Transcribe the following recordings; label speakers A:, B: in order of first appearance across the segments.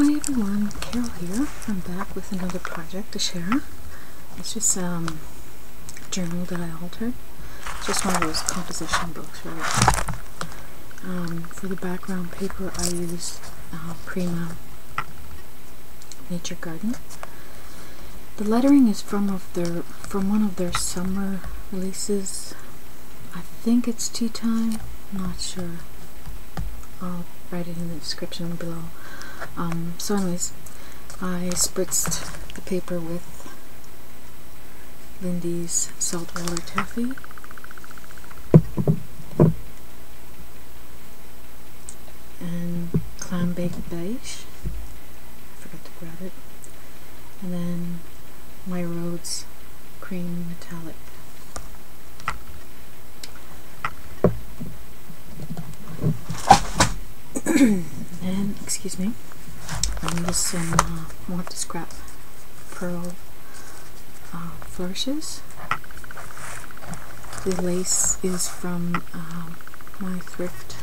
A: Hi everyone, Carol here. I'm back with another project to share. It's just a journal that I altered. It's just one of those composition books, right? For the background paper I used Prima Nature Garden. The lettering is from one of their summer releases. I think it's Tea Time, I'm not sure. I'll write it in the description below. So anyways, I spritzed the paper with Lindy's saltwater taffy. And clam baked beige. I forgot to grab it. And then my Rhodes cream metallic. And excuse me, I'm using some want to scrap pearl flourishes. The lace is from my thrift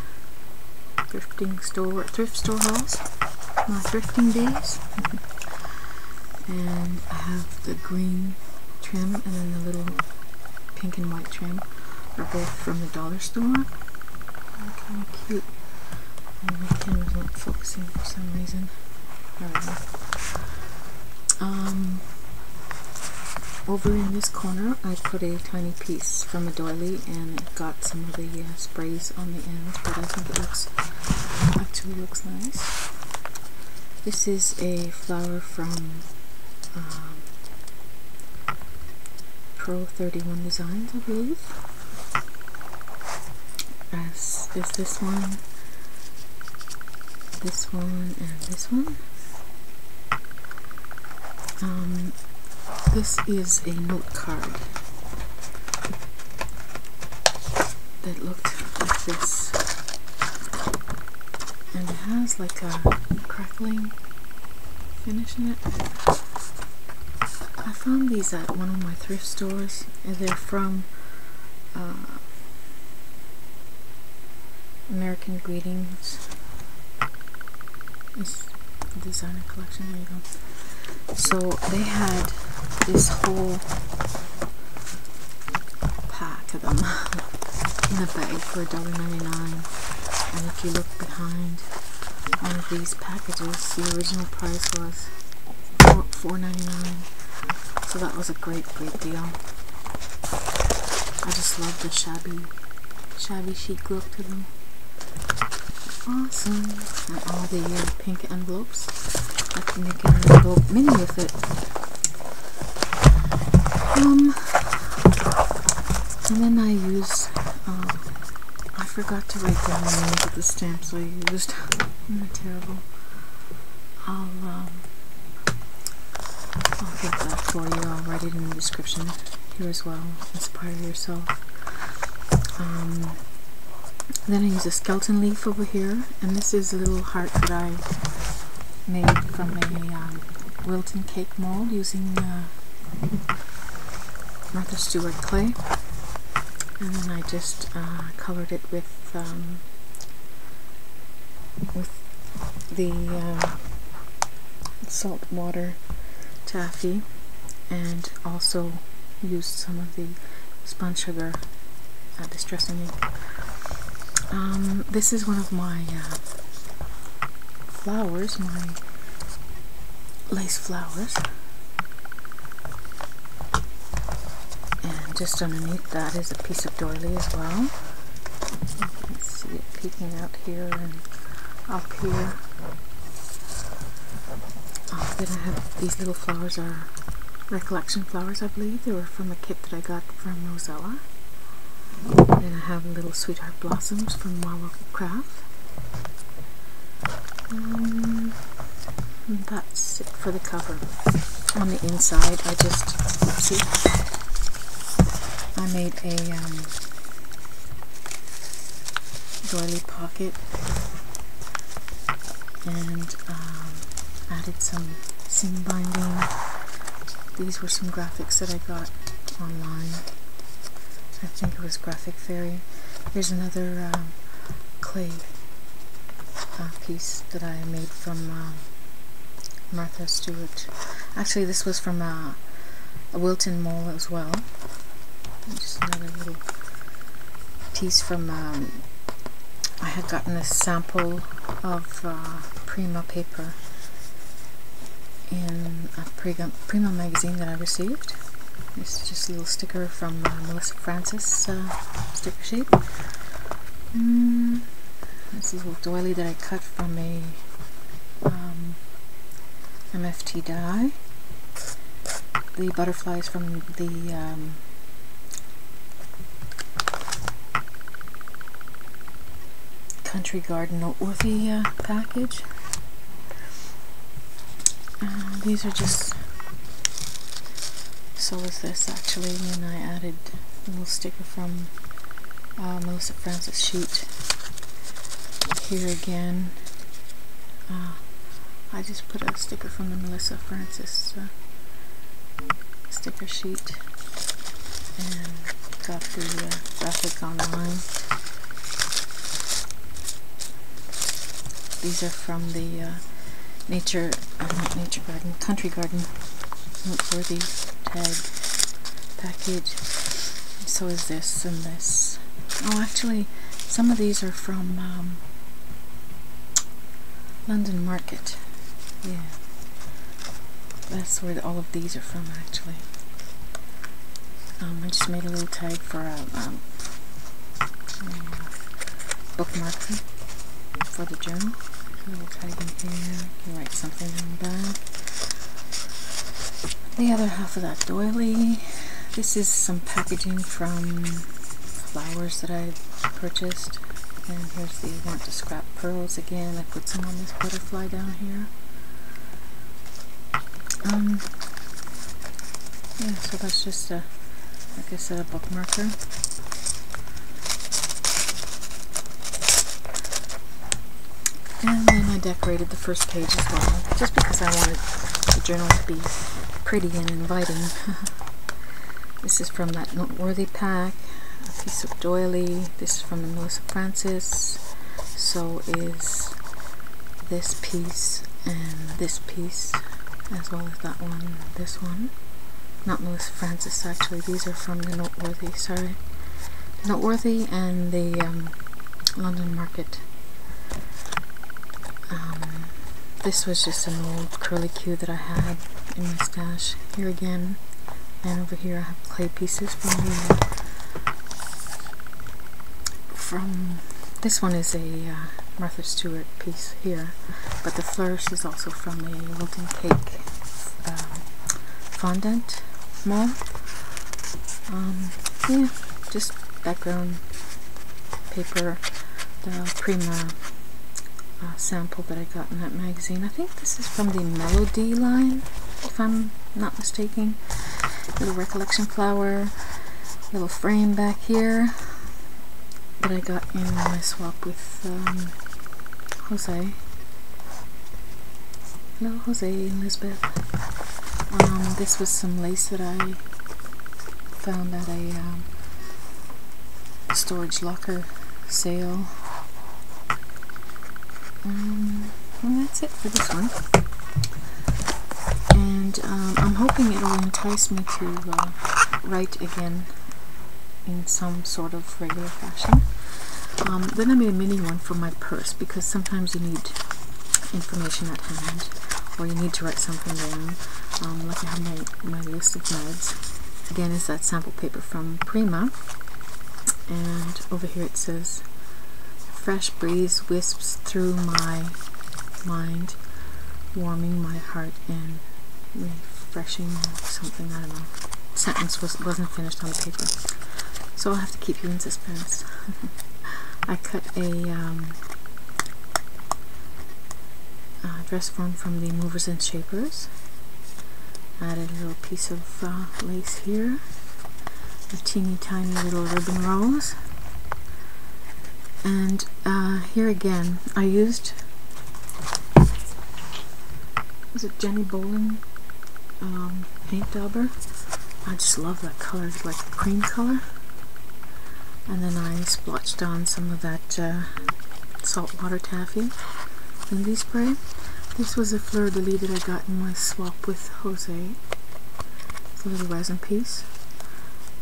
A: store hauls, my thrifting days. And I have the green trim and then the little pink and white trim are both from the dollar store. They're kind of cute. And my camera's not focusing for some reason. Over in this corner I put a tiny piece from a doily and it got some of the sprays on the ends, but I think it actually looks nice. This is a flower from Pro 31 Designs, I believe. As is this one, and this one. This is a note card that looked like this, and it has like a crackling finish in it. I found these at one of my thrift stores, and they're from American Greetings. It's a designer collection. There you go. So they had this whole pack of them in a bag for $1.99, and if you look behind one of these packages, the original price was $4.99. So that was a great deal. I just love the shabby chic look to them. Awesome. And all the pink envelopes. I can make an envelope mini with it. And then I use, I forgot to write down the names of the stamps I used. They're terrible. I'll get that for you. I'll write it in the description here as well. Inspire yourself. Then I use a skeleton leaf over here, and this is a little heart that I made from a Wilton cake mold using Martha Stewart clay, and then I just colored it with the salt water taffy, and also used some of the spun sugar distressing ink. This is one of my flowers, my lace flowers, and just underneath that is a piece of doily as well. You can see it peeking out here and up here. Then I have these little flowers are recollection flowers, I believe. They were from a kit that I got from Rosella. Then I have little sweetheart blossoms from Marble Craft. And that's it for the cover. On the inside, I just, oopsie, I made a doily pocket and added some seam binding. These were some graphics that I got online. I think it was Graphic Fairy. Here's another clay piece that I made from Martha Stewart. Actually, this was from a Wilton mole as well. Just another little piece from, I had gotten a sample of Prima paper in a Prima magazine that I received. This is just a little sticker from Melissa Francis sticker sheet. This is a little doily that I cut from a MFT die. The butterflies from the Country Garden Noteworthy package. These are just, so is this actually, and I added a little sticker from Melissa Francis sheet. Here again, I just put a sticker from the Melissa Francis sticker sheet and got the graphic online. These are from the not Nature Garden, Country Garden Noteworthy tag package. So is this and this. Oh, actually, some of these are from London Market. Yeah, that's where all of these are from, actually. I just made a little tag for a bookmarker for the journal. A little tag in here. You can write something on the back. The other half of that doily. This is some packaging from flowers that I purchased. And here's the want to scrap pearls again. I put some on this butterfly down here. Yeah, so that's just a, like I said, a bookmarker. And then I decorated the first page as well, just because I wanted the journal to be pretty and inviting. This is from that Noteworthy pack, a piece of doily. This is from the Melissa Francis. So is this piece and this piece, as well as that one and this one. Not Melissa Francis, actually. These are from the Noteworthy, sorry. The Noteworthy and the London Market. This was just an old curly Q that I had in my stash. Here again, and over here I have clay pieces from this one is a Martha Stewart piece here, but the flourish is also from a Wilton Cake fondant mold. Yeah, just background paper, the Prima sample that I got in that magazine. I think this is from the Melody line, if I'm not mistaken. Little recollection flower, little frame back here that I got in my swap with Jose. Hello, Jose and Lisbeth. This was some lace that I found at a storage locker sale. Well, that's it for this one. And I'm hoping it'll entice me to write again in some sort of regular fashion. Then I made a mini one for my purse, because sometimes you need information at hand, or you need to write something down. Like I have my list of meds. Again, is that sample paper from Prima. And over here it says, fresh breeze wisps through my mind, warming my heart and refreshing something, I don't know. Sentence wasn't finished on the paper. So I'll have to keep you in suspense. I cut a dress form from the Movers and Shapers. Added a little piece of lace here. A teeny tiny little ribbon rose. And here again, I used, was it Jenny Bolin paint dauber? I just love that color, it's like a cream color. And then I splotched on some of that saltwater taffy Lindy spray. This was a fleur-de-lis that I got in my swap with Jose. It's a little resin piece.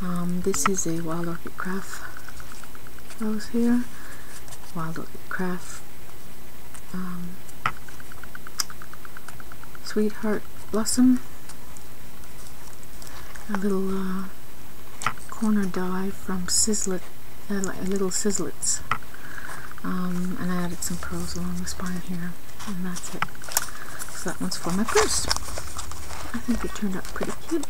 A: This is a Wild Orchid Craft rose here. Wild Orchid Craft Sweetheart Blossom. A little corner die from Little Sizzlets. And I added some pearls along the spine here, and that's it. So that one's for my purse. I think it turned out pretty cute.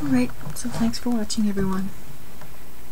A: Alright, so thanks for watching, everyone.